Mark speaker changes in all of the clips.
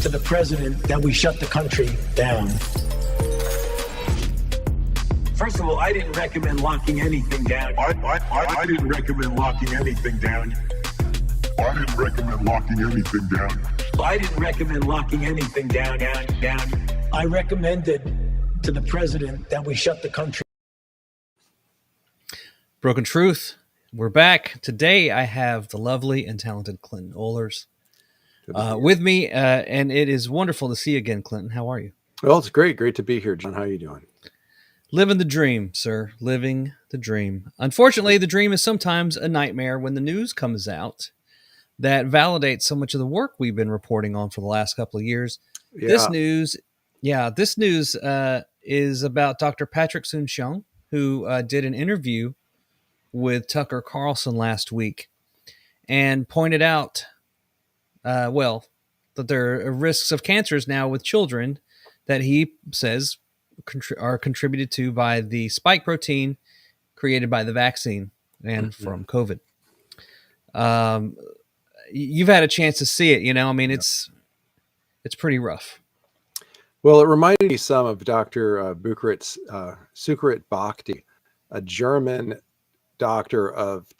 Speaker 1: to the president that we shut the country down. First of all, I didn't recommend locking anything down.
Speaker 2: I didn't recommend locking anything down. I didn't recommend locking anything down.
Speaker 1: I didn't recommend locking anything down. I recommended to the president that we shut the country.
Speaker 3: Broken Truth. We're back. Today I have the lovely and talented Clinton Ohlers with me, and it is wonderful to see you again, Clinton. How are you?
Speaker 4: Well, it's great. Great to be here, John. How are you doing?
Speaker 3: Living the dream, sir. Living the dream. Unfortunately, the dream is sometimes a nightmare when the news comes out that validates so much of the work we've been reporting on for the last couple of years.
Speaker 4: Yeah.
Speaker 3: This news is about Dr. Patrick Soon-Shiong, who did an interview with Tucker Carlson last week and pointed out, that there are risks of cancers now with children that he says are contributed to by the spike protein created by the vaccine and from COVID. You've had a chance to see it, it's pretty rough.
Speaker 4: Well, it reminded me some of Dr. Sukarit Bhakti, a German doctor of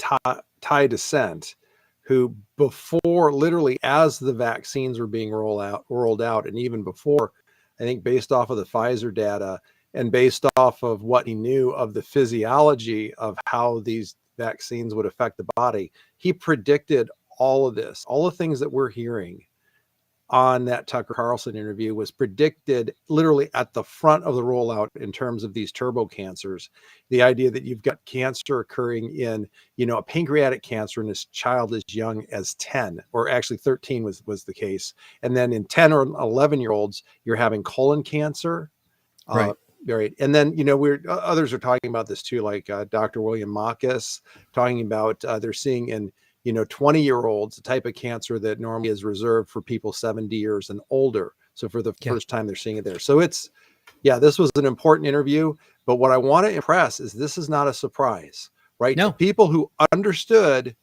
Speaker 4: Thai descent, who before, literally as the vaccines were being rolled out, and even before, I think based off of the Pfizer data and based off of what he knew of the physiology of how these vaccines would affect the body, he predicted all of this. All the things that we're hearing on that Tucker Carlson interview was predicted literally at the front of the rollout in terms of these turbo cancers. The idea that you've got cancer occurring in, a pancreatic cancer in a child as young as 10, or actually 13 was the case. And then in 10 or 11-year-olds, you're having colon cancer.
Speaker 3: Right.
Speaker 4: Right. And then, others are talking about this too, like Dr. William Marcus talking about they're seeing in 20-year-olds, the type of cancer that normally is reserved for people 70 years and older. So for the first time, they're seeing it there. So this was an important interview. But what I want to impress is this is not a surprise, right?
Speaker 3: No.
Speaker 4: To people who understood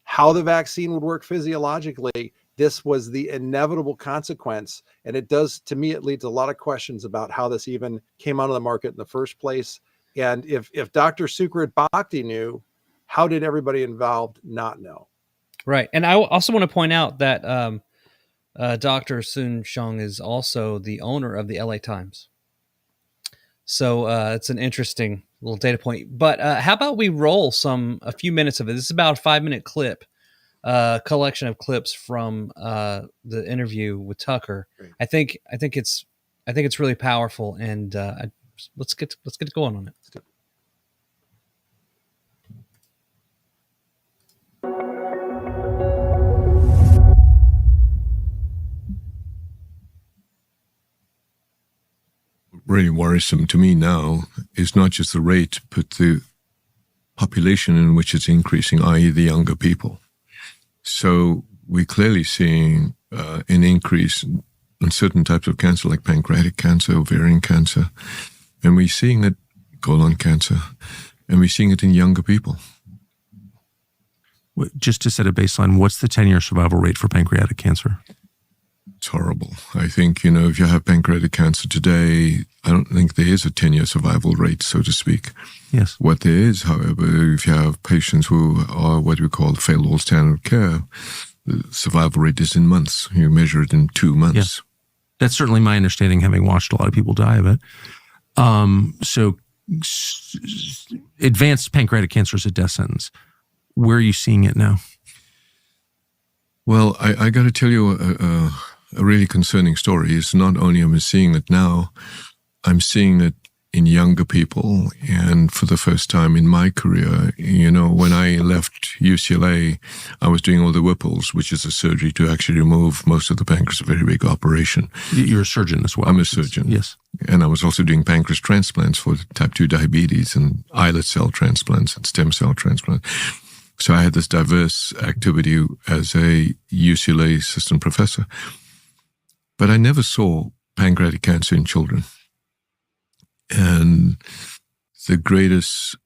Speaker 4: how the vaccine would work physiologically, this was the inevitable consequence. And it does, to me, it leads to a lot of questions about how this even came out of the market in the first place. And if Dr. Sukarit Bhakti knew, how did everybody involved not know? Right.
Speaker 3: And I also want to point out that Dr. Soon-Shiong is also the owner of the LA Times. So it's an interesting little data point. But how about we roll a few minutes of it? This is about a 5-minute clip, collection of clips from the interview with Tucker.
Speaker 4: Great.
Speaker 3: I think it's really powerful, and let's get going on it.
Speaker 4: Let's do it.
Speaker 2: Really worrisome to me now is not just the rate, but the population in which it's increasing, i.e. the younger people. So we're clearly seeing an increase in certain types of cancer, like pancreatic cancer, ovarian cancer, and we're seeing it, colon cancer, and we're seeing it in younger people.
Speaker 5: Just to set a baseline, what's the 10-year survival rate for pancreatic cancer?
Speaker 2: It's horrible. I think, if you have pancreatic cancer today, I don't think there is a 10-year survival rate, so to speak.
Speaker 5: Yes.
Speaker 2: What there is, however, if you have patients who are what we call failed all standard of care, the survival rate is in months. You measure it in 2 months.
Speaker 5: Yeah. That's certainly my understanding, having watched a lot of people die of it. So advanced pancreatic cancer is a death sentence. Where are you seeing it now?
Speaker 2: Well, I got to tell you a really concerning story. It's not only am I seeing it now, I'm seeing it in younger people. And for the first time in my career, when I left UCLA, I was doing all the Whipples, which is a surgery to actually remove most of the pancreas, a very big operation.
Speaker 5: You're a surgeon as well.
Speaker 2: I'm a surgeon.
Speaker 5: Yes.
Speaker 2: And I was also doing pancreas transplants for type 2 diabetes and islet cell transplants and stem cell transplants. So I had this diverse activity as a UCLA assistant professor. But I never saw pancreatic cancer in children. And the greatest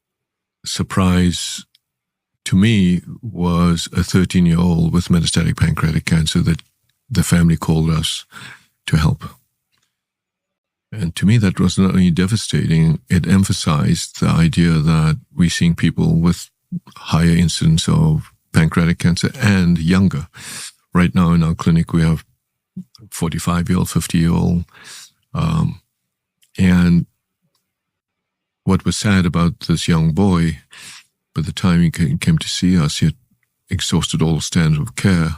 Speaker 2: surprise to me was a 13-year-old with metastatic pancreatic cancer that the family called us to help. And to me, that was not only devastating, it emphasized the idea that we're seeing people with higher incidence of pancreatic cancer and younger. Right now in our clinic, we have 45-year-old, 50-year-old. And what was sad about this young boy, by the time he came to see us, he had exhausted all standards of care.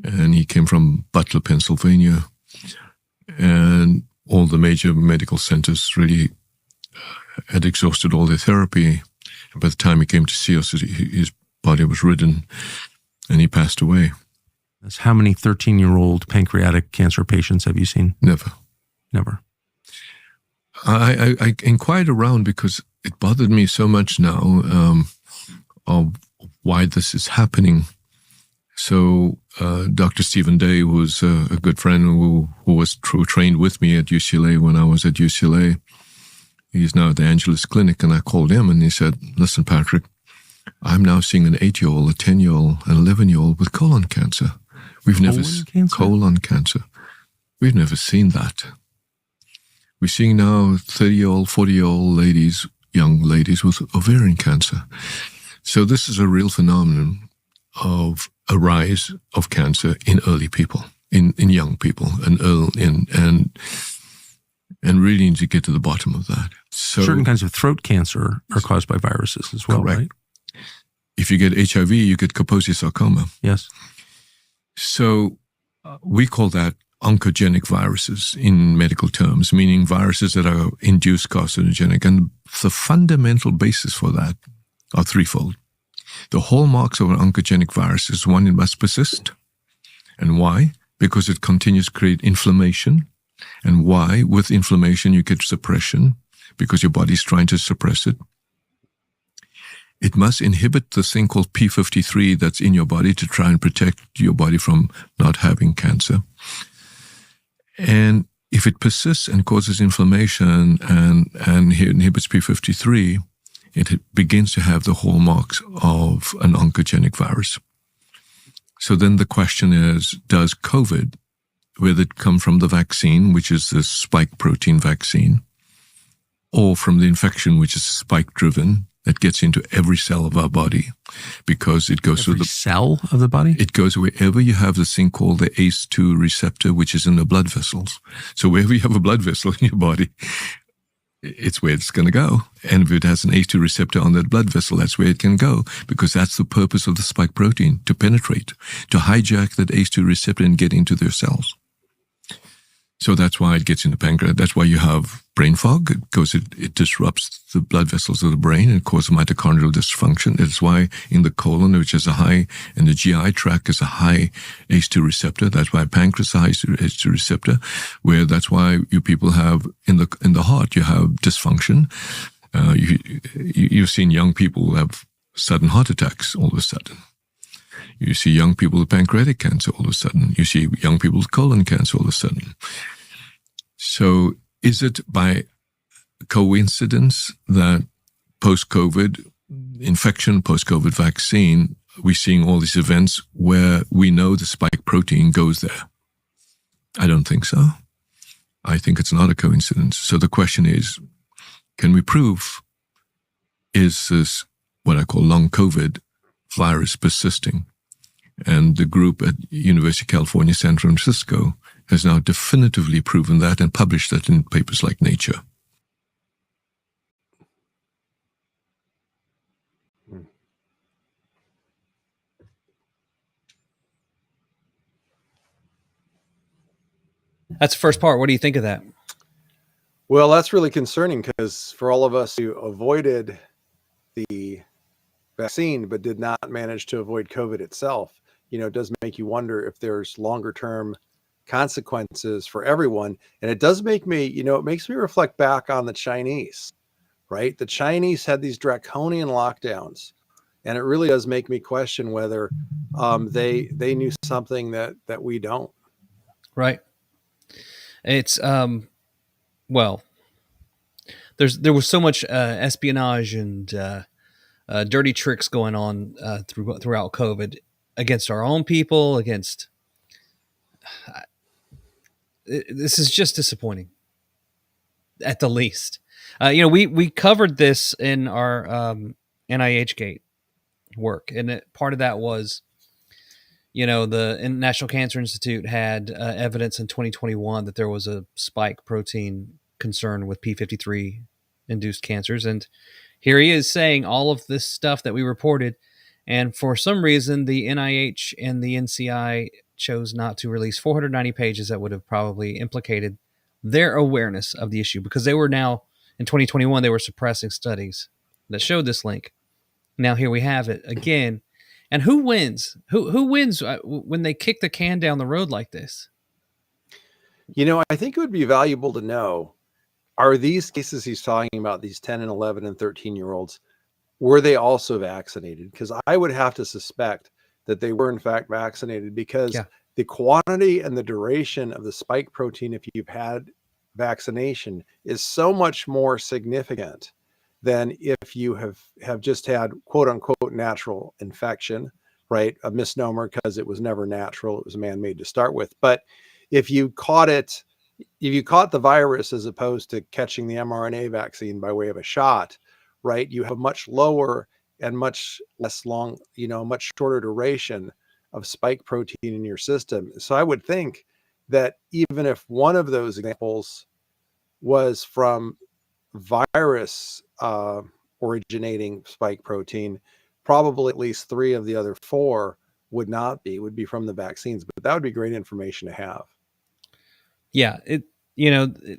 Speaker 2: And he came from Butler, Pennsylvania. And all the major medical centers really had exhausted all their therapy. And by the time he came to see us, his body was ridden and he passed away.
Speaker 5: How many 13-year-old pancreatic cancer patients have you seen?
Speaker 2: Never. I inquired around because it bothered me so much now of why this is happening. So Dr. Stephen Day, who was a good friend who was trained with me at UCLA when I was at UCLA, he's now at the Angeles Clinic, and I called him and he said, listen, Patrick, I'm now seeing an 8-year-old, a 10-year-old, an 11-year-old with colon cancer. We've never seen colon cancer. We've never seen that. We're seeing now 30-year-old, 40-year-old ladies, young ladies with ovarian cancer. So this is a real phenomenon of a rise of cancer in early people, in young people, and really need to get to the bottom of that. So
Speaker 5: certain kinds of throat cancer are caused by viruses as well,
Speaker 2: correct.
Speaker 5: Right?
Speaker 2: If you get HIV, you get Kaposi sarcoma.
Speaker 5: Yes.
Speaker 2: So we call that oncogenic viruses in medical terms, meaning viruses that are induced carcinogenic. And the fundamental basis for that are threefold. The hallmarks of an oncogenic virus is one, it must persist. And why? Because it continues to create inflammation. And why? With inflammation, you get suppression because your body's trying to suppress it. It must inhibit the thing called P53 that's in your body to try and protect your body from not having cancer. And if it persists and causes inflammation and inhibits P53, it begins to have the hallmarks of an oncogenic virus. So then the question is, does COVID, whether it come from the vaccine, which is the spike protein vaccine, or from the infection, which is spike-driven, that gets into every cell of our body because it goes through the
Speaker 5: cell of the body?
Speaker 2: It goes wherever you have this thing called the ACE2 receptor, which is in the blood vessels. So wherever you have a blood vessel in your body, it's where it's going to go. And if it has an ACE2 receptor on that blood vessel, that's where it can go because that's the purpose of the spike protein, to penetrate, to hijack that ACE2 receptor and get into their cells. So that's why it gets in the pancreas. That's why you have brain fog, because it disrupts the blood vessels of the brain and causes mitochondrial dysfunction. It's why in the colon, which is a high, and the GI tract is a high ACE2 receptor. That's why pancreas is a high ACE2 receptor, where that's why you people have in the heart, you have dysfunction. You've seen young people who have sudden heart attacks all of a sudden. You see young people with pancreatic cancer all of a sudden. You see young people with colon cancer all of a sudden. So is it by coincidence that post-COVID infection, post-COVID vaccine, we're seeing all these events where we know the spike protein goes there? I don't think so. I think it's not a coincidence. So the question is, can we prove, is this what I call long COVID virus persisting? And the group at University of California, San Francisco, has now definitively proven that and published that in papers like Nature.
Speaker 3: That's the first part. What do you think of that?
Speaker 4: Well, that's really concerning because for all of us who avoided the vaccine but did not manage to avoid COVID itself, it does make you wonder if there's longer term consequences for everyone. And it does make me, it makes me reflect back on the Chinese, right? The Chinese had these draconian lockdowns, and it really does make me question whether they knew something that we don't.
Speaker 3: Right. It's well, there was so much espionage and dirty tricks going on throughout COVID against our own people, against this is just disappointing, at the least. We covered this in our NIH Gate work, and part of that was, the National Cancer Institute had evidence in 2021 that there was a spike protein concern with P53 induced cancers, and here he is saying all of this stuff that we reported, and for some reason the NIH and the NCI chose not to release 490 pages that would have probably implicated their awareness of the issue, because they were now, in 2021, they were suppressing studies that showed this link. Now here we have it again. And who wins? Who wins when they kick the can down the road like this?
Speaker 4: I think it would be valuable to know, are these cases he's talking about, these 10 and 11 and 13-year-olds, were they also vaccinated? Because I would have to suspect that they were in fact vaccinated, because the quantity and the duration of the spike protein, if you've had vaccination, is so much more significant than if you have just had quote unquote natural infection, right? A misnomer, because it was never natural. It was man-made to start with. But if you caught the virus as opposed to catching the mRNA vaccine by way of a shot, right, you have a much lower and much less long, much shorter duration of spike protein in your system. So I would think that even if one of those examples was from virus originating spike protein, probably at least 3 of the other 4 would be from the vaccines. But that would be great information to have.
Speaker 3: Yeah,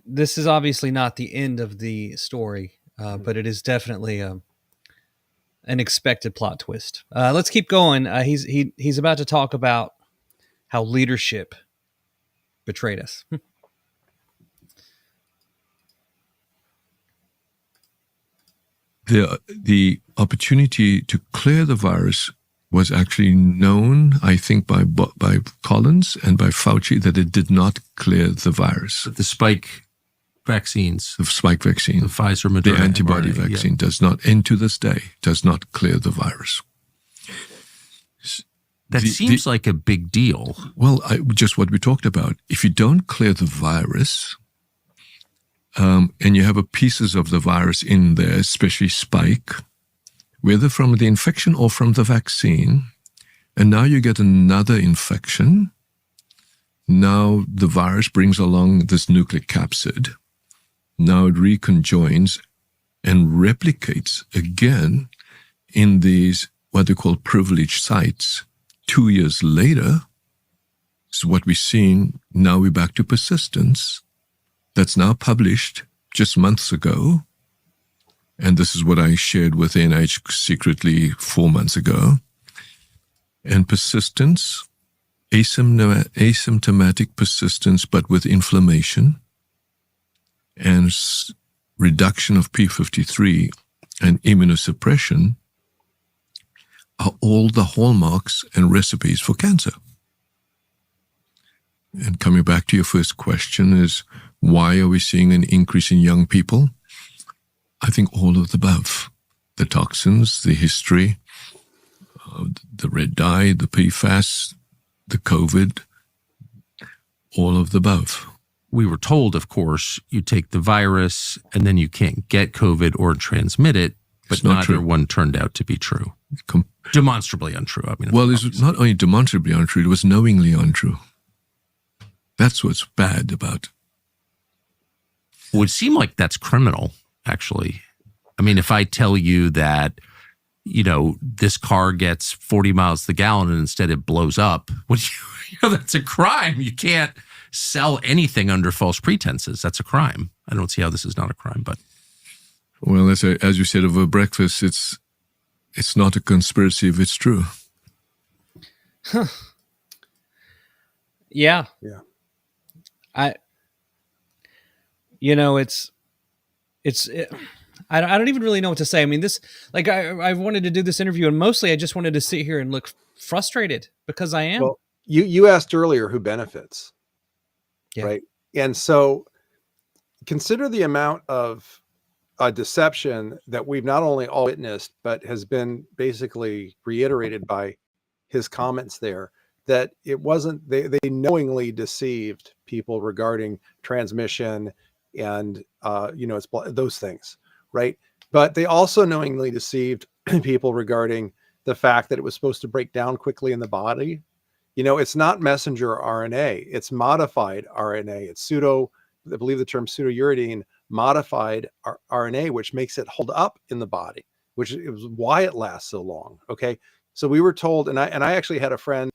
Speaker 3: this is obviously not the end of the story, but it is definitely an expected plot twist. Let's keep going. He's about to talk about how leadership betrayed us.
Speaker 2: The opportunity to clear the virus was actually known, I think, by Collins and by Fauci, that it did not clear the virus.
Speaker 5: The spike vaccines,
Speaker 2: the spike vaccine,
Speaker 5: the Pfizer, Moderna,
Speaker 2: the antibody
Speaker 5: mRNA,
Speaker 2: vaccine does not, and to this day, does not clear the virus.
Speaker 5: That seems like a big deal.
Speaker 2: Well, just what we talked about. If you don't clear the virus, and you have pieces of the virus in there, especially spike, whether from the infection or from the vaccine, and now you get another infection. Now the virus brings along this nucleic capsid. Now it reconjoins and replicates again in these what they call privileged sites. 2 years later, so what we're seeing now, we're back to persistence. That's now published just months ago. And this is what I shared with NIH secretly 4 months ago. And persistence, asymptomatic persistence, but with inflammation and reduction of P53 and immunosuppression are all the hallmarks and recipes for cancer. And coming back to your first question is, why are we seeing an increase in young people? I think all of the above. The toxins, the history, the red dye, the PFAS, the COVID, all of the above.
Speaker 5: We were told, of course, you take the virus and then you can't get COVID or transmit it, but neither one turned out to be true. Demonstrably untrue. I mean,
Speaker 2: well, it's not only demonstrably untrue, it was knowingly untrue. That's what's bad about it.
Speaker 5: It would seem like that's criminal, actually. I mean, if I tell you that, this car gets 40 miles to the gallon and instead it blows up, that's a crime. You can't sell anything under false pretenses. That's a crime. I don't see how this is not a crime, but.
Speaker 2: Well, as you said over breakfast, it's not a conspiracy if it's true.
Speaker 3: Huh. Yeah.
Speaker 4: Yeah.
Speaker 3: I don't even really know what to say. I mean, I wanted to do this interview, and mostly I just wanted to sit here and look frustrated, because I am.
Speaker 4: Well, you asked earlier who benefits, right? And so consider the amount of deception that we've not only all witnessed, but has been basically reiterated by his comments there, that it wasn't, they knowingly deceived people regarding transmission and, it's those things, right? But they also knowingly deceived people regarding the fact that it was supposed to break down quickly in the body. It's not messenger RNA, it's modified RNA. It's I believe the term pseudouridine modified RNA, which makes it hold up in the body, which is why it lasts so long. Okay. So we were told, and I actually had a friend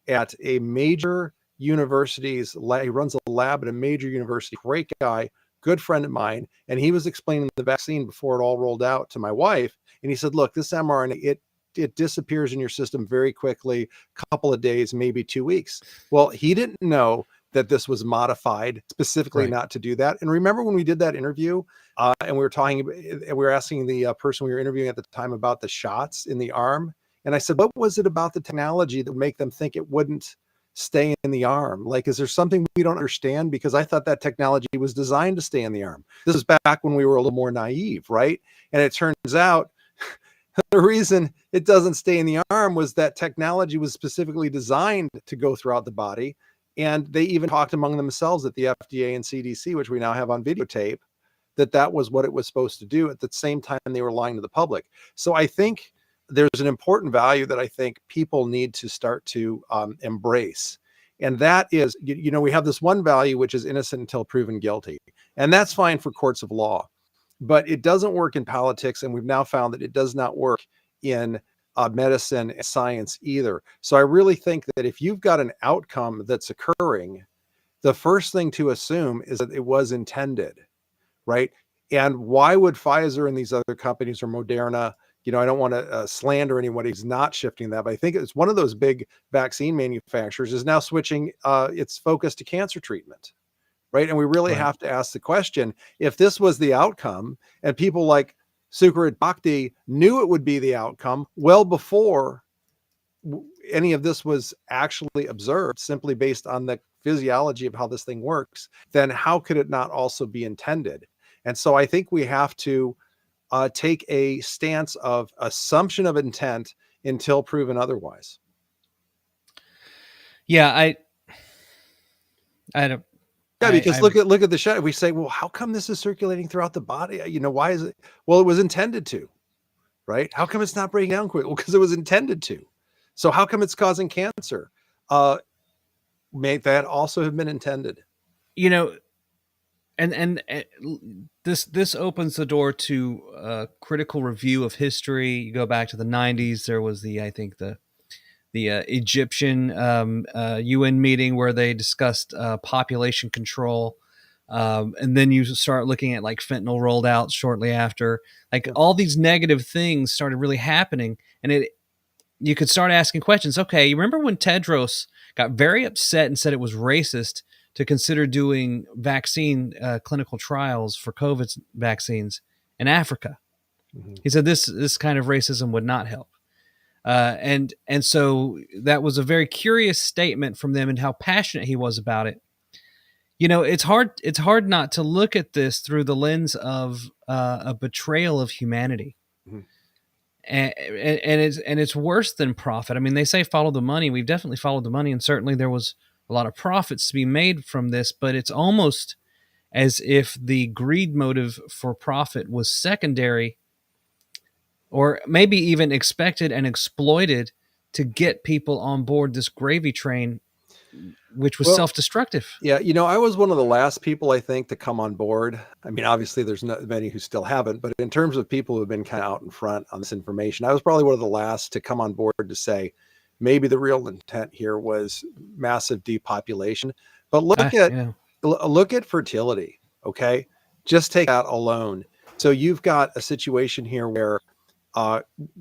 Speaker 4: at a major university's he runs a lab at a major university, great guy, good friend of mine. And he was explaining the vaccine before it all rolled out to my wife. And he said, look, this mRNA, it disappears in your system very quickly, couple of days, maybe 2 weeks. Well, he didn't know that this was modified specifically not to do that. And remember when we did that interview and we were talking, and we were asking the person we were interviewing at the time about the shots in the arm. And I said, what was it about the technology that would make them think it wouldn't stay in the arm? Like, is there something we don't understand? Because I thought that technology was designed to stay in the arm. This is back when we were a little more naive, right? And it turns out the reason it doesn't stay in the arm was that technology was specifically designed to go throughout the body. And they even talked among themselves at the FDA and CDC, which we now have on videotape, that was what it was supposed to do. At the same time, they were lying to the public. So I think there's an important value that I think people need to start to embrace. And that is, we have this one value, which is innocent until proven guilty. And that's fine for courts of law, but it doesn't work in politics. And we've now found that it does not work in medicine and science either. So I really think that if you've got an outcome that's occurring, the first thing to assume is that it was intended, right? And why would Pfizer and these other companies, or Moderna, I don't want to slander anybody who's not shifting that, but I think it's one of those big vaccine manufacturers is now switching its focus to cancer treatment, right? And we really have to ask the question, if this was the outcome and people like Sukarit Bhakdi knew it would be the outcome well before any of this was actually observed, simply based on the physiology of how this thing works, then how could it not also be intended? And so I think we have to take a stance of assumption of intent until proven otherwise.
Speaker 3: Yeah, I don't.
Speaker 4: Yeah, because look at the shot. We say, well, how come this is circulating throughout the body? Why is it? Well, it was intended to, right? How come it's not breaking down quick? Well, because it was intended to. So how come it's causing cancer? May that also have been intended?
Speaker 3: And this opens the door to a critical review of history. You go back to the 90s. There was the Egyptian UN meeting where they discussed population control, and then you start looking at like fentanyl rolled out shortly after. Like all these negative things started really happening, and you could start asking questions. Okay, you remember when Tedros got very upset and said it was racist to consider doing vaccine clinical trials for COVID vaccines in Africa? Mm-hmm. He said this kind of racism would not help. And so that was a very curious statement from them, and how passionate he was about it. It's hard not to look at this through the lens of a betrayal of humanity. Mm-hmm. And it's worse than profit. I mean, they say follow the money. We've definitely followed the money, and certainly there was a lot of profits to be made from this, but it's almost as if the greed motive for profit was secondary, or maybe even expected and exploited to get people on board this gravy train, which was self-destructive.
Speaker 4: Yeah, I was one of the last people, I think, to come on board. I mean, obviously, there's not many who still haven't, but in terms of people who have been kind of out in front on this information, I was probably one of the last to come on board to say, maybe the real intent here was massive depopulation. But look at fertility, okay? Just take that alone. So you've got a situation here where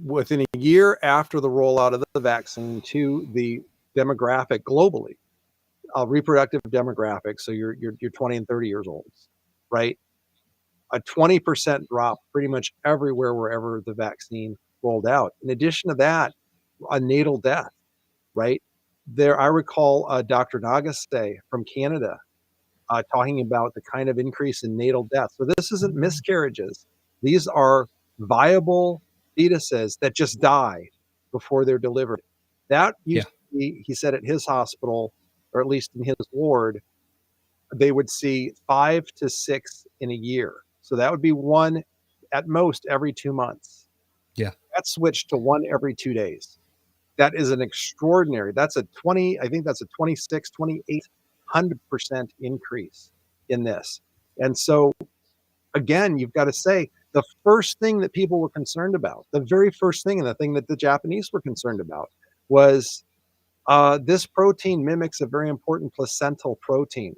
Speaker 4: within a year after the rollout of the vaccine to the demographic globally, reproductive demographic, so you're 20 and 30 years old, right? A 20% drop pretty much everywhere wherever the vaccine rolled out. In addition to that, a natal death, right? I recall Dr. Nagaste from Canada talking about the kind of increase in natal death. So this isn't miscarriages. These are viable fetuses that just die before they're delivered. That used to see, he said at his hospital, or at least in his ward, they would see 5 to 6 in a year. So that would be one at most every 2 months.
Speaker 3: Yeah.
Speaker 4: That switched to one every 2 days. That is an extraordinary, that's a 20, I think that's a 26, 2,800% increase in this. And so again, you've got to say the first thing that people were concerned about, the very first thing, and the thing that the Japanese were concerned about was this protein mimics a very important placental protein.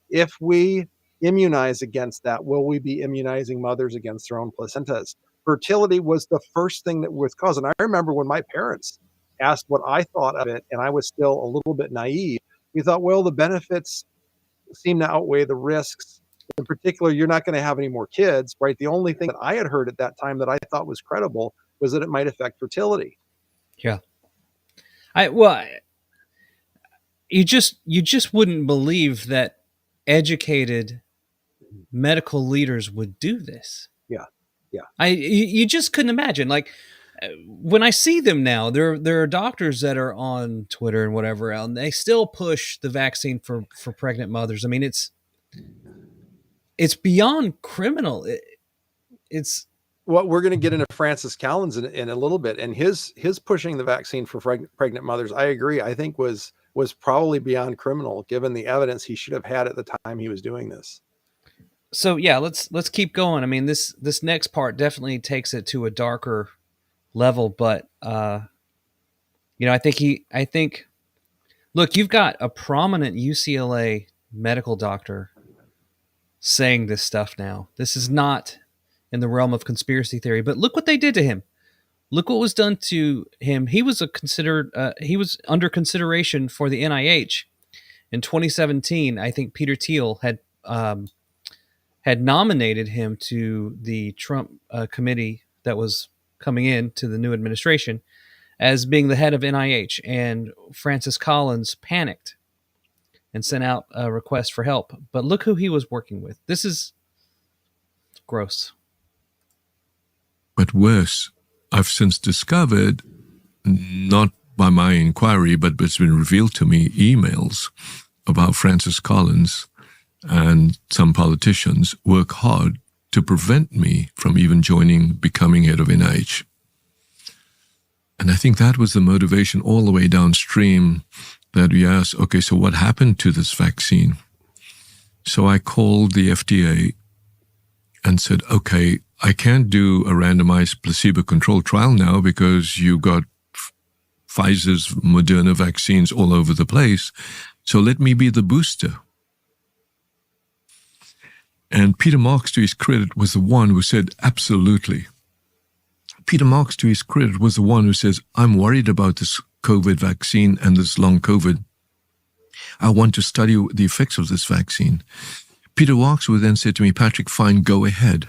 Speaker 4: If we immunize against that, will we be immunizing mothers against their own placentas? Fertility was the first thing that was caused. And I remember when my parents asked what I thought of it, and I was still a little bit naive, we thought, well, the benefits seem to outweigh the risks. In particular, you're not going to have any more kids, right? The only thing that I had heard at that time that I thought was credible was that it might affect fertility.
Speaker 3: Yeah. You just wouldn't believe that educated medical leaders would do this.
Speaker 4: Yeah.
Speaker 3: You just couldn't imagine. Like when I see them now, there are doctors that are on Twitter and whatever else, and they still push the vaccine for pregnant mothers. I mean, it's beyond criminal. It's
Speaker 4: Well, we're going to get into Francis Collins in a little bit, and his pushing the vaccine for pregnant mothers, I agree, I think was probably beyond criminal, given the evidence he should have had at the time he was doing this.
Speaker 3: so yeah. Let's keep going. I mean, this next part definitely takes it to a darker level, but I think look, you've got a prominent UCLA medical doctor saying this stuff now. This is not in the realm of conspiracy theory, but look what they did to him. Look what was done to him. He was he was under consideration for the NIH in 2017. I think Peter Thiel had nominated him to the Trump committee that was coming in to the new administration as being the head of NIH, and Francis Collins panicked and sent out a request for help. But look who he was working with. This is gross.
Speaker 2: But worse, I've since discovered, not by my inquiry, but it's been revealed to me, emails about Francis Collins and some politicians work hard to prevent me from even becoming head of NIH. And I think that was the motivation all the way downstream, that we asked, okay, so what happened to this vaccine? So I called the FDA and said, okay, I can't do a randomized placebo-controlled trial now because you got Pfizer's Moderna vaccines all over the place. So let me be the booster. And Peter Marks, to his credit, was the one who said, absolutely. Peter Marks, to his credit, was the one who says, I'm worried about this COVID vaccine and this long COVID. I want to study the effects of this vaccine. Peter Marks would then say to me, Patrick, fine, go ahead.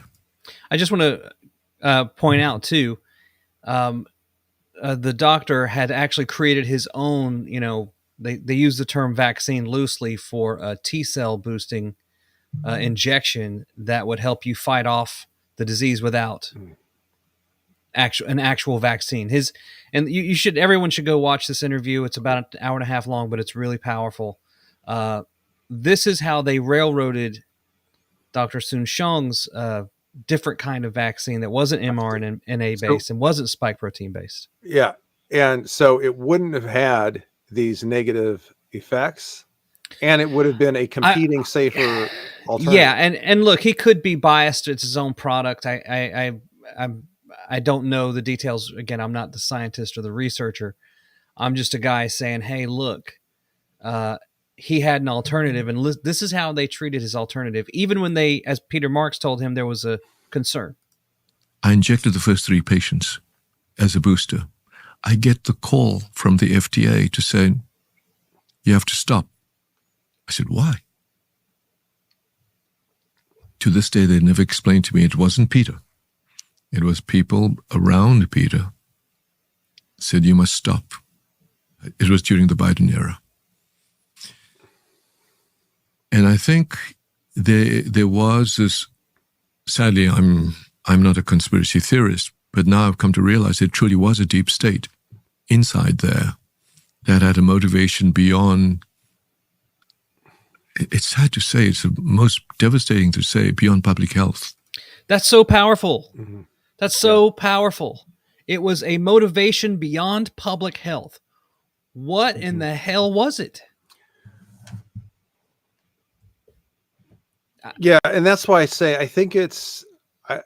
Speaker 3: I just want to point out, too, the doctor had actually created his own, they use the term vaccine loosely for a T-cell boosting injection that would help you fight off the disease without an actual vaccine. Everyone should go watch this interview. It's about an hour and a half long, but it's really powerful. This is how they railroaded Dr. Soon-Shiong's different kind of vaccine that wasn't mRNA based and wasn't spike protein based.
Speaker 4: Yeah. And so it wouldn't have had these negative effects, and it would have been a competing, safer alternative.
Speaker 3: Yeah. And look, he could be biased. It's his own product. I don't know the details. Again, I'm not the scientist or the researcher. I'm just a guy saying, hey, look, he had an alternative, and this is how they treated his alternative, even when they, as Peter Marks told him, there was a concern.
Speaker 2: I injected the first 3 patients as a booster. I get the call from the FDA to say, you have to stop. I said, why? To this day, they never explained to me it wasn't Peter. It was people around Peter said, you must stop. It was during the Biden era. And I think there was this, sadly, I'm not a conspiracy theorist, but now I've come to realize it truly was a deep state inside there that had a motivation beyond, it's sad to say, it's the most devastating to say, beyond public health.
Speaker 3: That's so powerful.
Speaker 4: Mm-hmm.
Speaker 3: That's so powerful. It was a motivation beyond public health. What in the hell was it?
Speaker 4: Yeah, and that's why I say I think it's.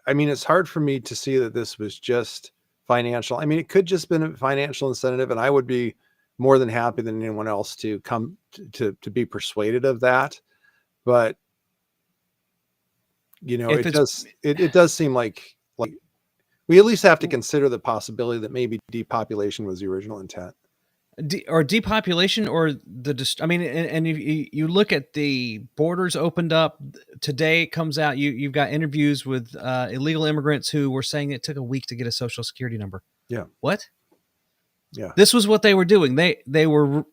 Speaker 4: I mean, it's hard for me to see that this was just financial. I mean, it could just been a financial incentive, and I would be more than happy than anyone else to come to be persuaded of that. But you know, it does seem like we at least have to consider the possibility that maybe depopulation was the original intent.
Speaker 3: Or depopulation, or I mean, and you look at the borders opened up today. It comes out. You've got interviews with illegal immigrants who were saying it took a week to get a social security number.
Speaker 4: Yeah.
Speaker 3: What?
Speaker 4: Yeah.
Speaker 3: This was what they were doing. They were.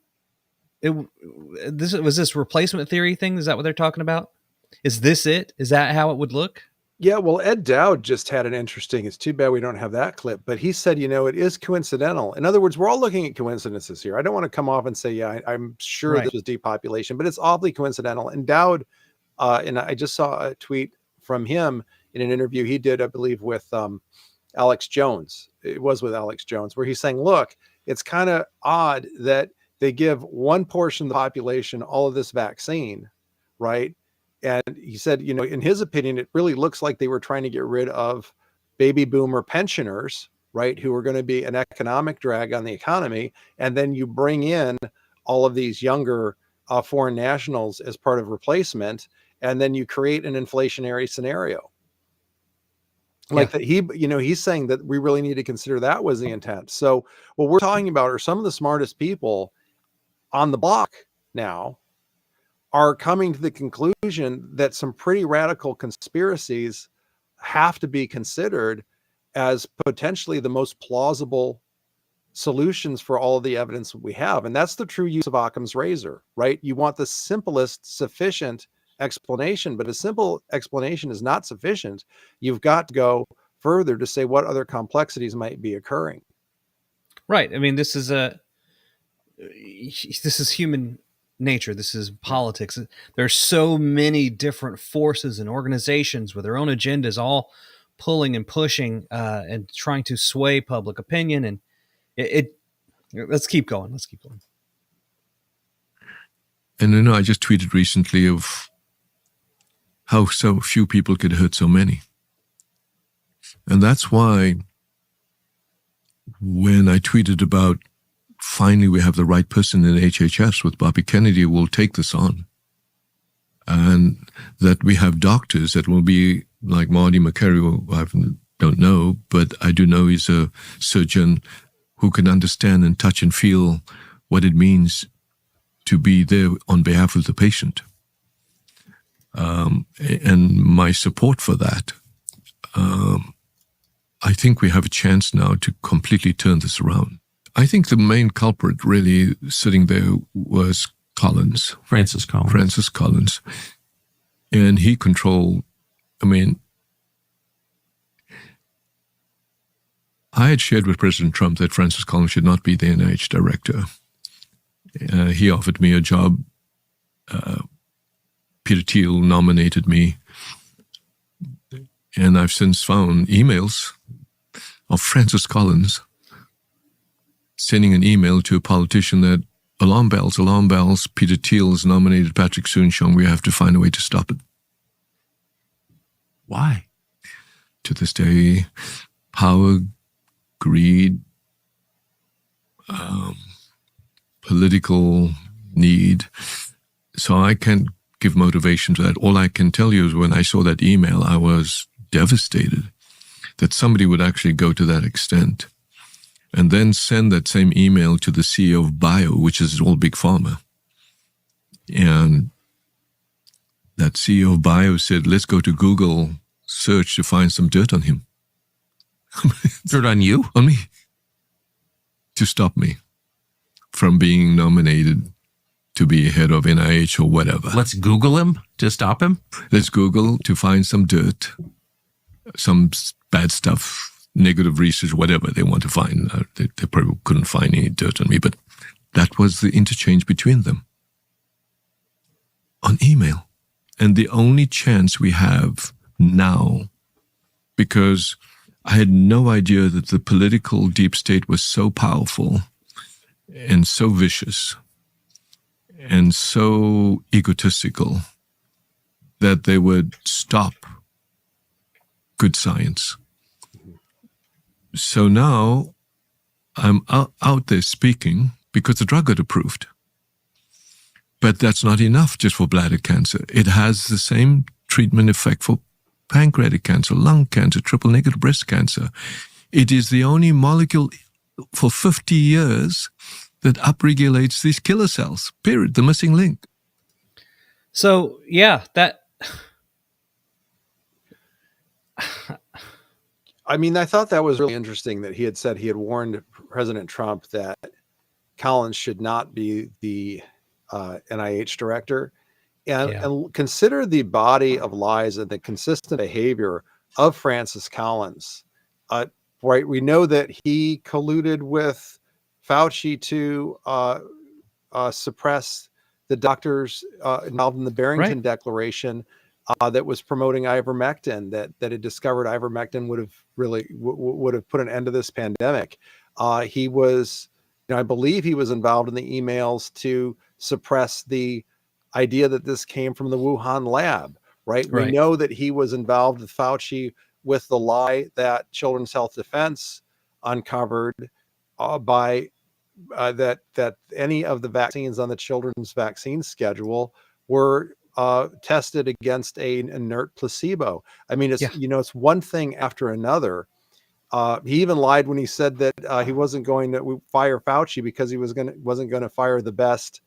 Speaker 3: This was this replacement theory thing. Is that what they're talking about? Is this it? Is that how it would look?
Speaker 4: Yeah, well, Ed Dowd just had an interesting, it's too bad we don't have that clip, but he said, you know, it is coincidental. In other words, we're all looking at coincidences here. I don't want to come off and say, yeah, I'm sure this was depopulation, but it's awfully coincidental. And Dowd, and I just saw a tweet from him in an interview he did, I believe, with Alex Jones. It was with Alex Jones, where he's saying, look, it's kind of odd that they give one portion of the population all of this vaccine, right? And he said, you know, in his opinion, it really looks like they were trying to get rid of baby boomer pensioners, right, who are going to be an economic drag on the economy. And then you bring in all of these younger foreign nationals as part of replacement, and then you create an inflationary scenario. Like that, he's saying that we really need to consider that was the intent. So what we're talking about are some of the smartest people on the block now are coming to the conclusion that some pretty radical conspiracies have to be considered as potentially the most plausible solutions for all of the evidence we have. And that's the true use of Occam's razor, right? You want the simplest, sufficient explanation, but a simple explanation is not sufficient. You've got to go further to say what other complexities might be occurring.
Speaker 3: Right. I mean, this is human nature. This is politics. There's so many different forces and organizations with their own agendas, all pulling and pushing and trying to sway public opinion. And let's keep going. Let's keep going.
Speaker 2: And you know, I just tweeted recently of how so few people could hurt so many. And that's why when I tweeted about finally we have the right person in HHS with Bobby Kennedy, will take this on. And that we have doctors that will be like Marty McCary, who I don't know, but I do know he's a surgeon who can understand and touch and feel what it means to be there on behalf of the patient. And my support for that. I think we have a chance now to completely turn this around. I think the main culprit really sitting there was Francis Collins. And he controlled, I mean, I had shared with President Trump that Francis Collins should not be the NIH director. He offered me a job. Peter Thiel nominated me. And I've since found emails of Francis Collins sending an email to a politician that alarm bells, Peter Thiel has nominated Patrick Soon-Shiong. We have to find a way to stop it.
Speaker 5: Why?
Speaker 2: To this day, power, greed, political need. So I can't give motivation to that. All I can tell you is when I saw that email, I was devastated that somebody would actually go to that extent and then send that same email to the CEO of Bio, which is all big pharma. And that CEO of Bio said, let's go to Google search to find some dirt on him.
Speaker 5: Dirt on you?
Speaker 2: On me. To stop me from being nominated to be head of NIH or whatever.
Speaker 5: Let's Google him to stop him?
Speaker 2: Let's Google to find some dirt, some bad stuff, negative research, whatever they want to find. They probably couldn't find any dirt on me, but That was the interchange between them on email. And the only chance we have now, because I had no idea that the political deep state was so powerful and so vicious and so egotistical that they would stop good science. So now I'm out there speaking because the drug got approved. But that's not enough just for bladder cancer. It has the same treatment effect for pancreatic cancer, lung cancer, triple-negative breast cancer. It is the only molecule for 50 years that upregulates these killer cells, period, the missing link.
Speaker 3: So, yeah, that...
Speaker 4: I mean, I thought that was really interesting that he had said he had warned President Trump that Collins should not be the NIH director. And consider the body of lies and the consistent behavior of Francis Collins. Right, we know that he colluded with Fauci to suppress the doctors involved in the Barrington Declaration that was promoting ivermectin. That had discovered ivermectin would have put an end to this pandemic. He was, I believe, he was involved in the emails to suppress the idea that this came from the Wuhan lab, right? We know that he was involved with Fauci with the lie that Children's Health Defense uncovered by that any of the vaccines on the children's vaccine schedule were tested against an inert placebo. I mean, it's one thing after another. He even lied when he said that he wasn't going to fire Fauci because he wasn't going to fire the best,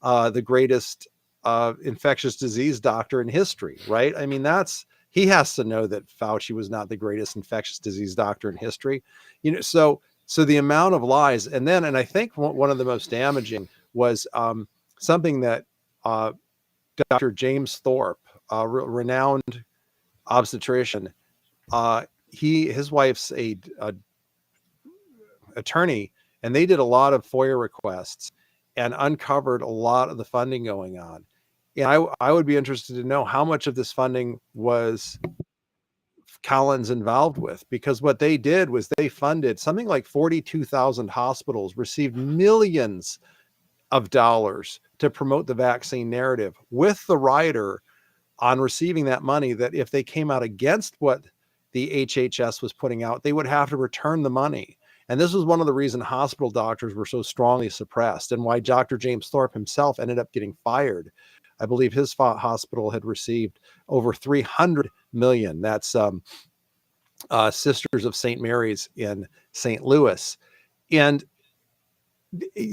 Speaker 4: the greatest infectious disease doctor in history, right? I mean, he has to know that Fauci was not the greatest infectious disease doctor in history, so the amount of lies. And I think one of the most damaging was something that Dr. James Thorpe, a renowned obstetrician, his wife's a attorney, and they did a lot of FOIA requests and uncovered a lot of the funding going on. And I would be interested to know how much of this funding was Collins involved with, because what they did was they funded something like 42,000 hospitals, received millions of dollars to promote the vaccine narrative, with the rider on receiving that money that if they came out against what the HHS was putting out, they would have to return the money. And this was one of the reasons hospital doctors were so strongly suppressed, and why Dr. James Thorpe himself ended up getting fired. I believe his hospital had received over 300 million. That's Sisters of St. Mary's in St. Louis. And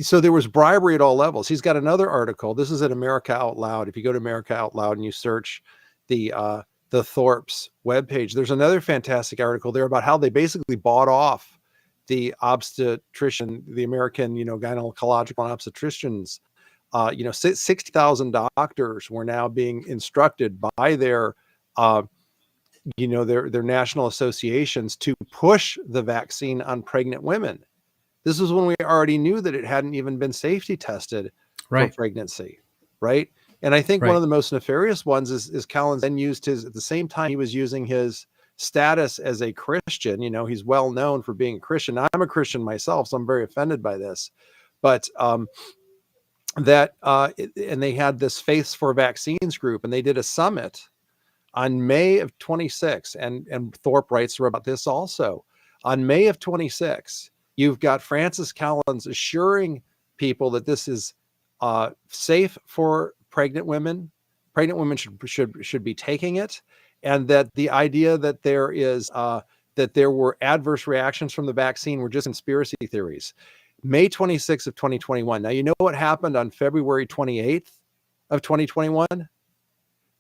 Speaker 4: so there was bribery at all levels. He's got another article. This is at America Out Loud. If you go to America Out Loud and you search the Thorpe's webpage, there's another fantastic article there about how they basically bought off the obstetrician, the American, gynecological and obstetricians. 60,000 doctors were now being instructed by their national associations to push the vaccine on pregnant women. This was when we already knew that it hadn't even been safety tested for pregnancy, right? And I think one of the most nefarious ones is Collins then used at the same time he was using his status as a Christian. He's well known for being a Christian. I'm a Christian myself, so I'm very offended by this. But and they had this Faiths for Vaccines group, and they did a summit on May of 26. And Thorpe writes about this also. On May of 26, you've got Francis Collins assuring people that this is safe for pregnant women. Pregnant women should be taking it, and that the idea that there were adverse reactions from the vaccine were just conspiracy theories. May 26th of 2021. Now, you know what happened on February 28th of 2021?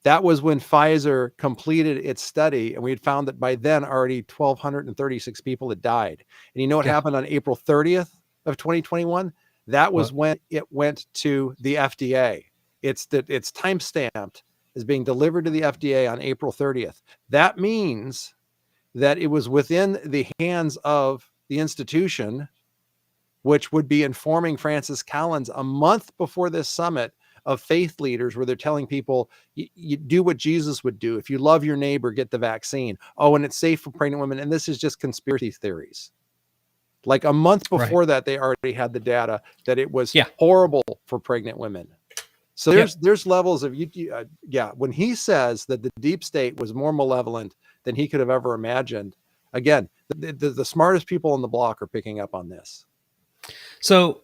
Speaker 4: That was when Pfizer completed its study, and we had found that by then already 1,236 people had died. And you know what happened on April 30th of 2021? That was when it went to the FDA. It's time-stamped as being delivered to the FDA on April 30th. That means that it was within the hands of the institution which would be informing Francis Collins a month before this summit of faith leaders, where they're telling people, you do what Jesus would do. If you love your neighbor, get the vaccine. Oh, and it's safe for pregnant women. And this is just conspiracy theories. Like a month before that, they already had the data that it was horrible for pregnant women. So there's levels of, when he says that the deep state was more malevolent than he could have ever imagined, again, the smartest people on the block are picking up on this.
Speaker 3: So,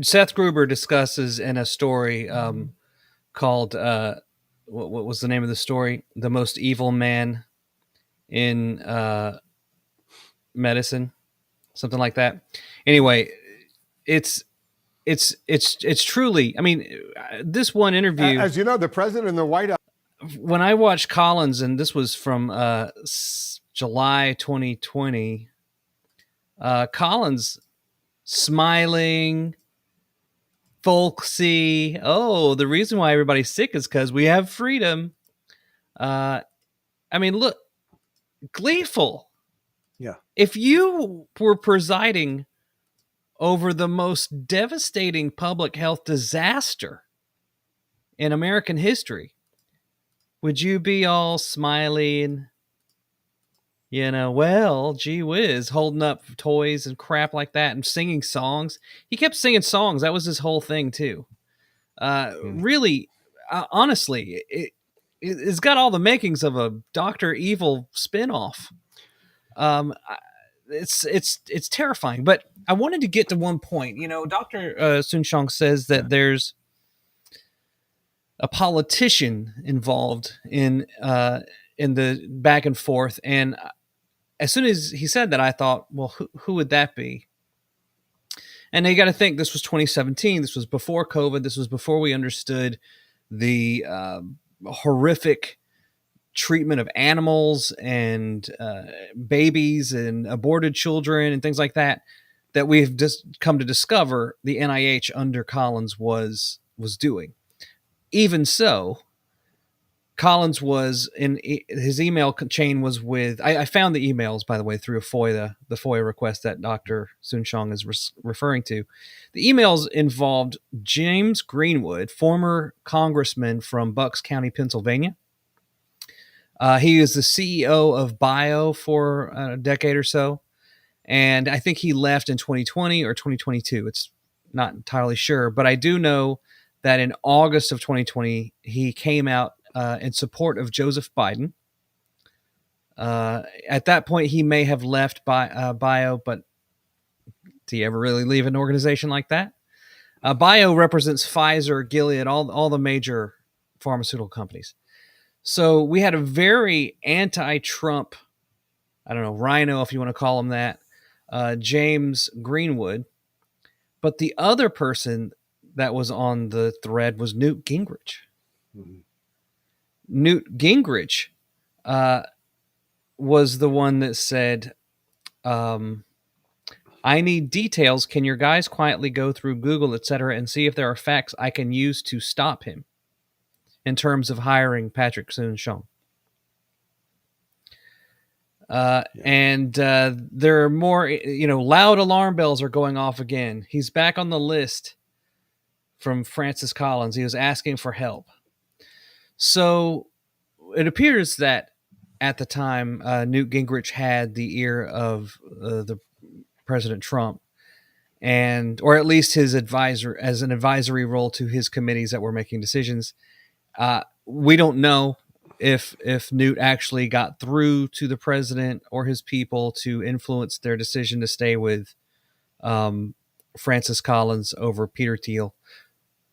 Speaker 3: Seth Gruber discusses in a story called, what was the name of the story? The Most Evil Man in Medicine, something like that. Anyway, it's truly, I mean, this one interview.
Speaker 6: As you know, the president in the White House.
Speaker 3: When I watched Collins, and this was from July 2020, Collins smiling, folksy. Oh, the reason why everybody's sick is because we have freedom. I mean, look, gleeful.
Speaker 4: Yeah.
Speaker 3: If you were presiding over the most devastating public health disaster in American history, would you be all smiling? Well, gee whiz, holding up toys and crap like that and singing songs. He kept singing songs. That was his whole thing, too. Really, honestly, it's got all the makings of a Dr. Evil spinoff. It's terrifying. But I wanted to get to one point. Dr. Soon-Shiong says that there's a politician involved in the back and forth, and as soon as he said that, I thought, well, who would that be? And you got to think, this was 2017. This was before COVID. This was before we understood the horrific treatment of animals and babies and aborted children and things like that we've just come to discover the NIH under Collins was doing. Even so, Collins was in his email chain was with, I found the emails, by the way, through the FOIA request that Dr. Soon-Shiong is referring to. The emails involved James Greenwood, former congressman from Bucks County, Pennsylvania. He is the CEO of Bio for a decade or so. And I think he left in 2020 or 2022. It's not entirely sure, but I do know that in August of 2020, he came out in support of Joseph Biden. At that point, he may have left Bio, but do you ever really leave an organization like that? Bio represents Pfizer, Gilead, all the major pharmaceutical companies. So we had a very anti-Trump, I don't know, rhino, if you want to call him that, James Greenwood. But the other person that was on the thread was Newt Gingrich. Mm-hmm. Newt Gingrich was the one that said, I need details. Can your guys quietly go through Google, etc., and see if there are facts I can use to stop him in terms of hiring Patrick Soon-Shiong? And there are more, loud alarm bells are going off again. He's back on the list from Francis Collins. He was asking for help. So it appears that at the time, Newt Gingrich had the ear of the President Trump, or at least his advisor, as an advisory role to his committees that were making decisions. We don't know if Newt actually got through to the president or his people to influence their decision to stay with Francis Collins over Peter Thiel.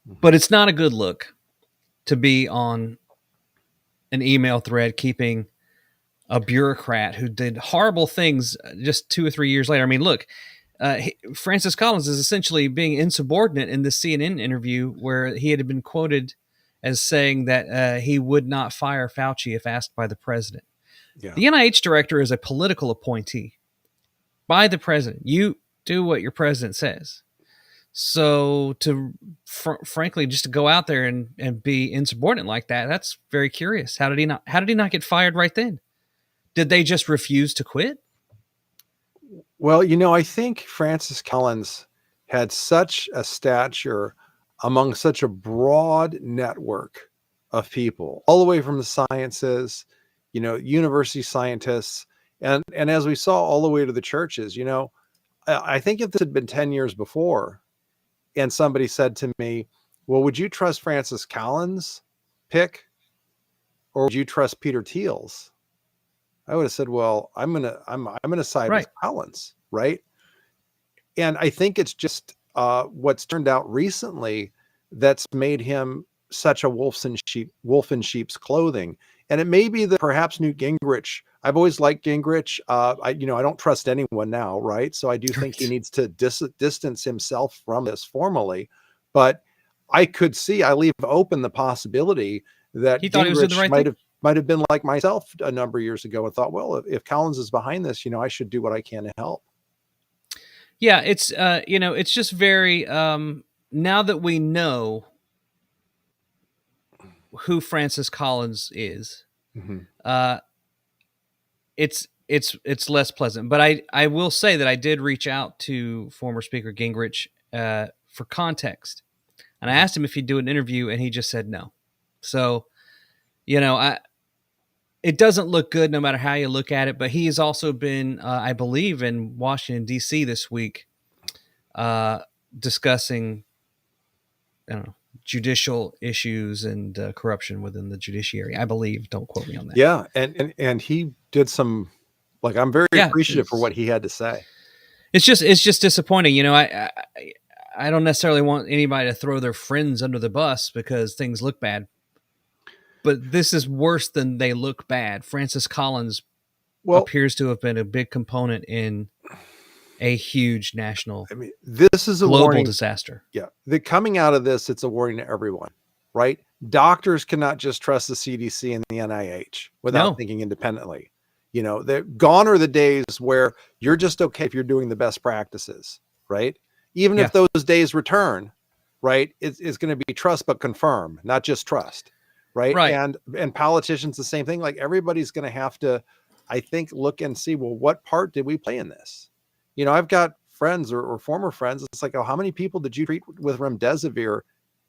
Speaker 3: But it's not a good look to be on an email thread keeping a bureaucrat who did horrible things just 2 or 3 years later. I mean, look, Francis Collins is essentially being insubordinate in the CNN interview where he had been quoted as saying that he would not fire Fauci if asked by the president. Yeah. The NIH director is a political appointee by the president. You do what your president says. So frankly, just to go out there and be insubordinate like that, that's very curious. How did he not get fired right then? Did they just refuse to quit?
Speaker 4: Well, I think Francis Collins had such a stature among such a broad network of people, all the way from the sciences, university scientists, and as we saw, all the way to the churches. I think if this had been 10 years before, and somebody said to me, well, would you trust Francis Collins' pick, or would you trust Peter Thiel's? I would have said, well, I'm gonna side with Collins, right? And I think it's just what's turned out recently that's made him such a wolf in sheep's clothing. And it may be that perhaps Newt Gingrich. I've always liked Gingrich. I don't trust anyone now, right? So I do think he needs to distance himself from this formally. But I leave open the possibility that
Speaker 3: he thought he was doing the right
Speaker 4: might have been like myself a number of years ago and thought, well, if Collins is behind this, I should do what I can to help.
Speaker 3: Yeah, it's it's just very now that we know who Francis Collins is, it's less pleasant. But I will say that I did reach out to former Speaker Gingrich for context, and I asked him if he'd do an interview, and he just said no. So, it doesn't look good no matter how you look at it. But he has also been, I believe, in Washington D.C. this week, discussing, judicial issues and corruption within the judiciary. I believe. Don't quote me on that.
Speaker 4: Yeah, and he did some. I'm very appreciative for what he had to say.
Speaker 3: It's just disappointing. I don't necessarily want anybody to throw their friends under the bus because things look bad. But this is worse than they look bad. Francis Collins appears to have been a big component in a huge national,
Speaker 4: this is a
Speaker 3: global
Speaker 4: warning.
Speaker 3: Disaster.
Speaker 4: Yeah. Coming out of this, it's a warning to everyone, right? Doctors cannot just trust the CDC and the NIH without thinking independently. They're gone are the days where you're just okay if you're doing the best practices, right? Even if those days return, right? It's going to be trust, but confirm, not just trust. Right. And politicians, the same thing. Like everybody's going to have to, I think, look and see, well, what part did we play in this? I've got friends or former friends. It's like, oh, how many people did you treat with remdesivir?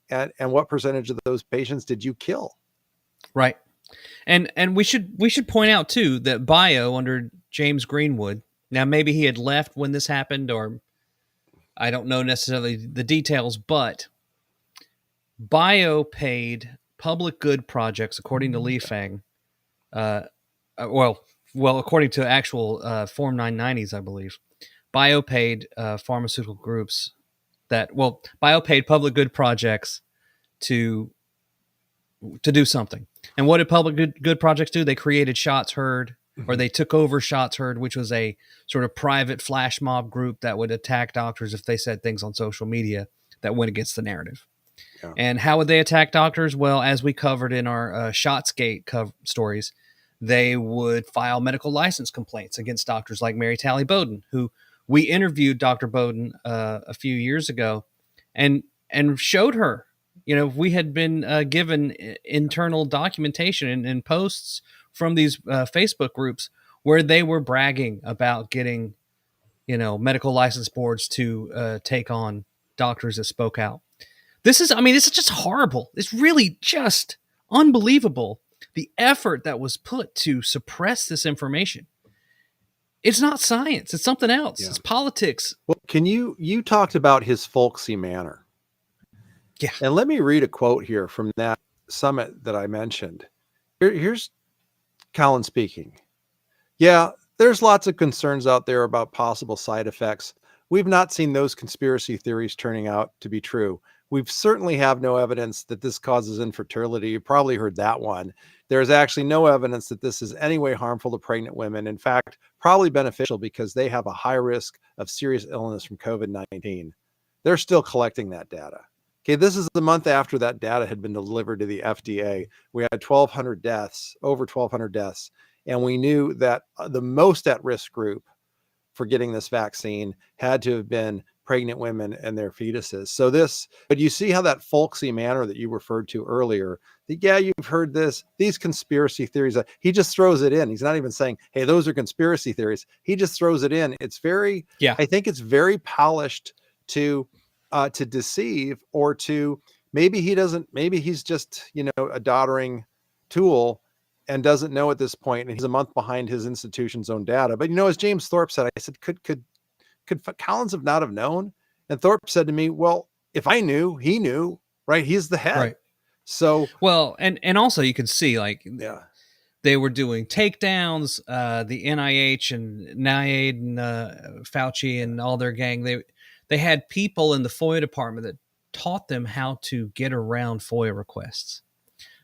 Speaker 4: And what percentage of those patients did you kill?
Speaker 3: Right. And we should point out, too, that Bio under James Greenwood. Now, maybe he had left when this happened, or I don't know necessarily the details, but Bio paid public good projects, according to Li Feng, according to actual Form 990s, I believe, Bio paid pharmaceutical groups Bio paid public good projects to do something. And what did public good projects do? They created Shots Heard, or they took over Shots Heard, which was a sort of private flash mob group that would attack doctors if they said things on social media that went against the narrative. Yeah. And how would they attack doctors? Well, as we covered in our Shotsgate stories, they would file medical license complaints against doctors like Mary Talley Bowden, who we interviewed Dr. Bowden a few years ago and showed her, we had been given internal documentation and posts from these Facebook groups where they were bragging about getting, medical license boards to take on doctors that spoke out. This is just horrible. It's really just unbelievable. The effort that was put to suppress this information. It's not science. It's something else. Yeah. It's politics.
Speaker 4: Well, you talked about his folksy manner.
Speaker 3: Yeah.
Speaker 4: And let me read a quote here from that summit that I mentioned. Here's Colin speaking. Yeah, there's lots of concerns out there about possible side effects. We've not seen those conspiracy theories turning out to be true. We certainly have no evidence that this causes infertility. You probably heard that one. There's actually no evidence that this is any way harmful to pregnant women. In fact, probably beneficial because they have a high risk of serious illness from COVID-19. They're still collecting that data. Okay, this is the month after that data had been delivered to the FDA. We had 1,200 deaths, over 1,200 deaths. And we knew that the most at-risk group for getting this vaccine had to have been pregnant women and their fetuses. But you see how that folksy manner that you referred to earlier, you've heard these conspiracy theories, he just throws it in. He's not even saying, hey, those are conspiracy theories. He just throws it in. I think it's very polished to deceive, or to maybe he's just, a doddering tool and doesn't know at this point, and he's a month behind his institution's own data. But as James Thorpe said, I said, could Collins have not have known? And Thorpe said to me, well, if I knew, he knew, right? He's the head.
Speaker 3: Right.
Speaker 4: So,
Speaker 3: well, and also you can see, like,
Speaker 4: yeah,
Speaker 3: they were doing takedowns, the NIH and NIAID and Fauci and all their gang. They had people in the FOIA department that taught them how to get around FOIA requests.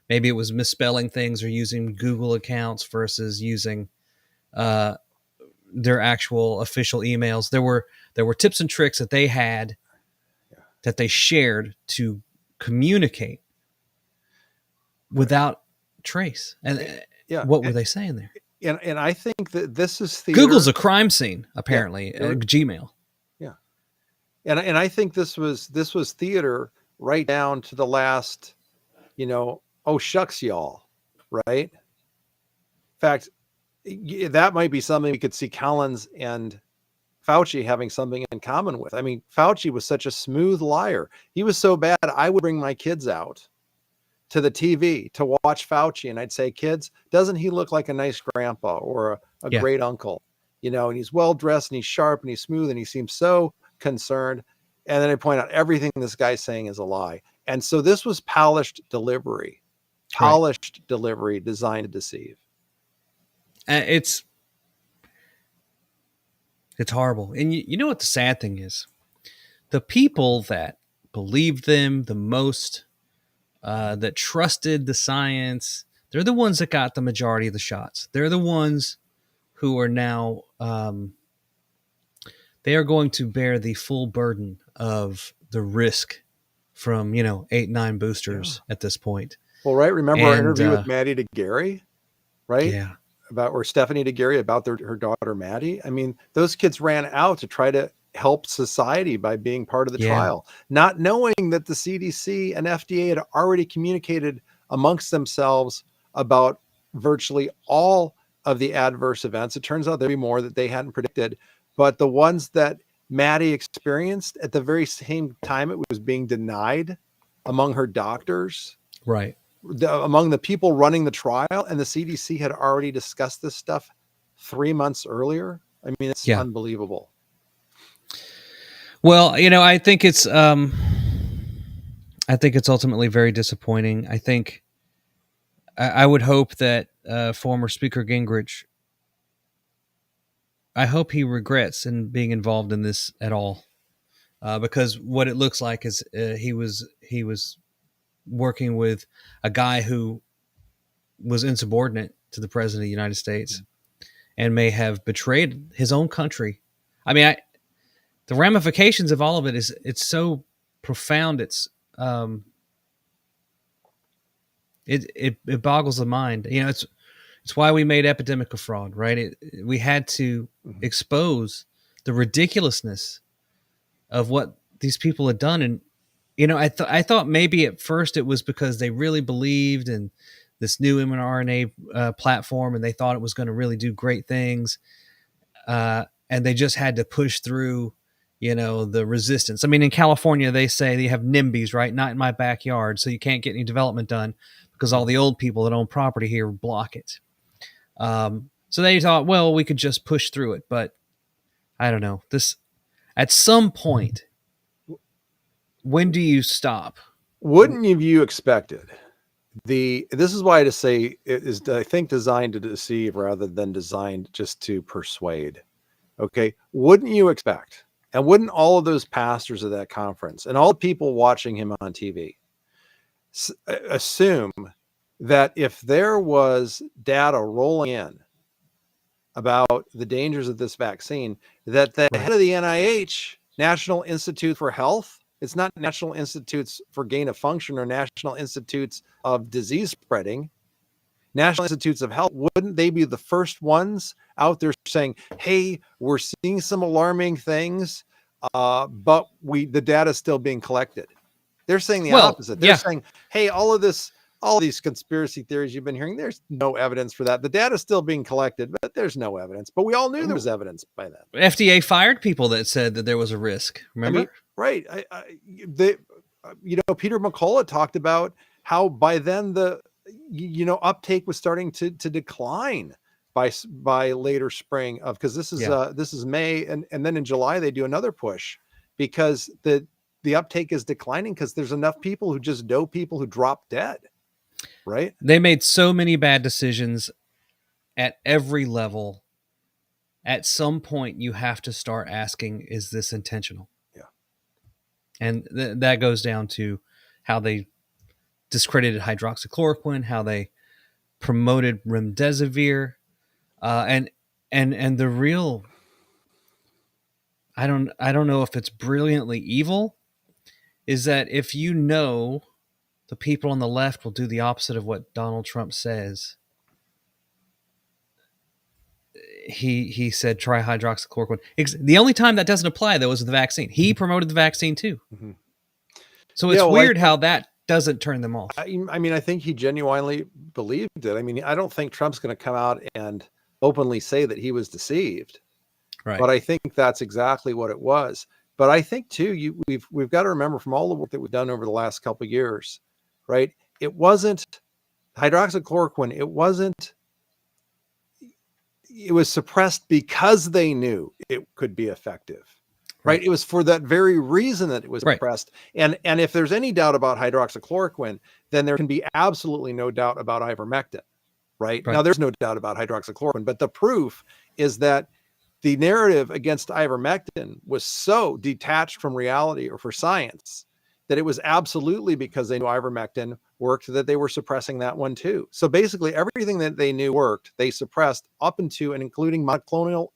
Speaker 3: Maybe it was misspelling things or using Google accounts versus using their actual official emails. There were tips and tricks that they had that they shared to communicate without trace. And what were they saying there?
Speaker 4: And I think that this is theater.
Speaker 3: Google's a crime scene, apparently. Gmail.
Speaker 4: Yeah, and I think this was theater right down to the last, oh shucks, y'all, right? In fact, that might be something we could see Collins and Fauci having something in common with. I mean, Fauci was such a smooth liar. He was so bad, I would bring my kids out to the TV to watch Fauci, and I'd say, kids, doesn't he look like a nice grandpa or a great uncle? And he's well dressed and he's sharp and he's smooth and he seems so concerned. And then I point out everything this guy's saying is a lie. And so this was polished delivery designed to deceive.
Speaker 3: It's horrible. And you know what the sad thing is? The people that believed them the most, that trusted the science, they're the ones that got the majority of the shots. They're the ones who are now, they are going to bear the full burden of the risk from, 8-9 boosters at this point.
Speaker 4: Well, right. Remember our interview with Maddie DeGarry, right?
Speaker 3: Yeah.
Speaker 4: Or Stephanie DeGarry about her daughter, Maddie. I mean, those kids ran out to try to help society by being part of the trial, not knowing that the CDC and FDA had already communicated amongst themselves about virtually all of the adverse events. It turns out there'd be more that they hadn't predicted, but the ones that Maddie experienced at the very same time it was being denied among her doctors,
Speaker 3: right?
Speaker 4: Among the people running the trial, and the CDC had already discussed this stuff 3 months earlier. I mean, it's unbelievable.
Speaker 3: Well, I think it's ultimately very disappointing. I think I would hope that former Speaker Gingrich, I hope he regrets in being involved in this at all, because what it looks like is he was working with a guy who was insubordinate to the president of the United States and may have betrayed his own country. I mean, the ramifications of all of it it's so profound. It's it boggles the mind. It's why we made Epidemic of Fraud, right? We had to expose the ridiculousness of what these people had done. And I thought maybe at first it was because they really believed in this new mRNA platform, and they thought it was going to really do great things, and they just had to push through, the resistance. I mean, in California, they say they have NIMBYs, right? Not in my backyard, so you can't get any development done because all the old people that own property here block it. So they thought, well, we could just push through it, but I don't know. This, at some point, when do you stop?
Speaker 4: Wouldn't you expected? This is why to say it is, I think, designed to deceive rather than designed just to persuade. Okay. Wouldn't you expect? And wouldn't all of those pastors at that conference and all the people watching him on TV assume that if there was data rolling in about the dangers of this vaccine, that the head of the NIH, National Institute for Health, it's not National Institutes for Gain of Function or National Institutes of Disease Spreading, National Institutes of Health, wouldn't they be the first ones out there saying, hey, we're seeing some alarming things, but the data is still being collected? They're saying the opposite. They're saying, hey, all these conspiracy theories you've been hearing, there's no evidence for that. The data is still being collected, but there's no evidence. But we all knew there was evidence by then.
Speaker 3: FDA fired people that said that there was a risk. Remember?
Speaker 4: Right. Peter McCullough talked about how by then the uptake was starting to decline by later spring of, because this is May, and then in July they do another push because the uptake is declining because there's enough people who just know people who drop dead. Right.
Speaker 3: They made so many bad decisions at every level. At some point, you have to start asking, is this intentional?
Speaker 4: Yeah.
Speaker 3: And that goes down to how they discredited hydroxychloroquine, how they promoted remdesivir, and the real, I don't know if it's brilliantly evil, is that if you know the people on the left will do the opposite of what Donald Trump says, he said try hydroxychloroquine. The only time that doesn't apply though is the vaccine. He promoted the vaccine too. Mm-hmm. So it's weird how that doesn't turn them off.
Speaker 4: I mean, I think he genuinely believed it. I mean, I don't think Trump's going to come out and openly say that he was deceived. Right. But I think that's exactly what it was. But I think too, we've got to remember from all the work that we've done over the last couple of years, right? It wasn't hydroxychloroquine. It was suppressed because they knew it could be effective. Right. It was for that very reason that it was suppressed. And if there's any doubt about hydroxychloroquine, then there can be absolutely no doubt about ivermectin. Right. Now, there's no doubt about hydroxychloroquine, but the proof is that the narrative against ivermectin was so detached from reality or for science that it was absolutely because they knew ivermectin worked that they were suppressing that one too. So basically everything that they knew worked, they suppressed up into and including monoclonal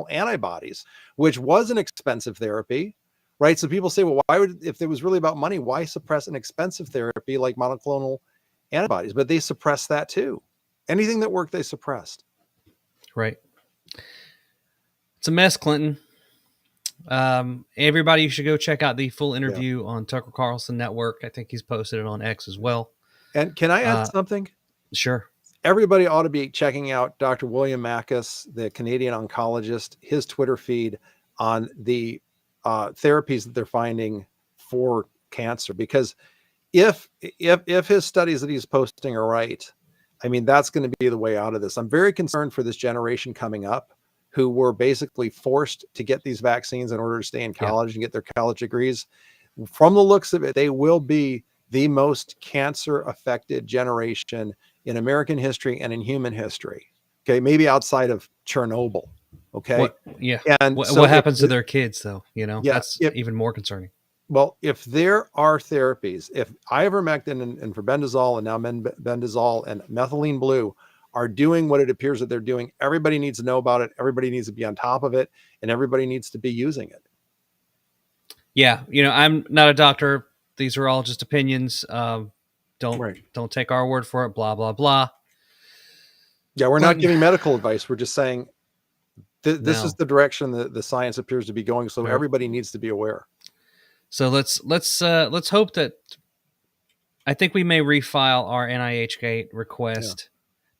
Speaker 4: antibodies, which was an expensive therapy, right? So people say, well, if it was really about money, why suppress an expensive therapy like monoclonal antibodies? But they suppressed that too. Anything that worked, they suppressed.
Speaker 3: Right. It's a mess, Clinton. Everybody should go check out the full interview on Tucker Carlson Network. I think he's posted it on X as well.
Speaker 4: And can I add something?
Speaker 3: Sure.
Speaker 4: Everybody ought to be checking out Dr. William Mackus, the Canadian oncologist, his Twitter feed on the therapies that they're finding for cancer. Because if his studies that he's posting are right, I mean, that's going to be the way out of this. I'm very concerned for this generation coming up who were basically forced to get these vaccines in order to stay in college and get their college degrees. From the looks of it, they will be the most cancer-affected generation in American history and in human history. Okay, maybe outside of Chernobyl. Okay.
Speaker 3: And what happens to their kids, though? That's even more concerning.
Speaker 4: Well, if there are therapies, if ivermectin and febendazole and now bendazole and methylene blue are doing what it appears that they're doing, everybody needs to know about it. Everybody needs to be on top of it, and everybody needs to be using it.
Speaker 3: Yeah, I'm not a doctor. These are all just opinions. Don't take our word for it. Blah blah blah.
Speaker 4: Yeah, we're not giving medical advice. We're just saying this is the direction that the science appears to be going. So everybody needs to be aware.
Speaker 3: So let's hope that. I think we may refile our NIH gate request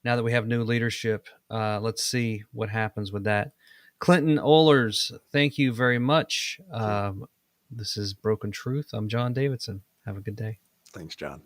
Speaker 3: now that we have new leadership. Let's see what happens with that. Clinton Ohlers, thank you very much. This is Broken Truth. I'm John Davidson. Have a good day.
Speaker 4: Thanks, John.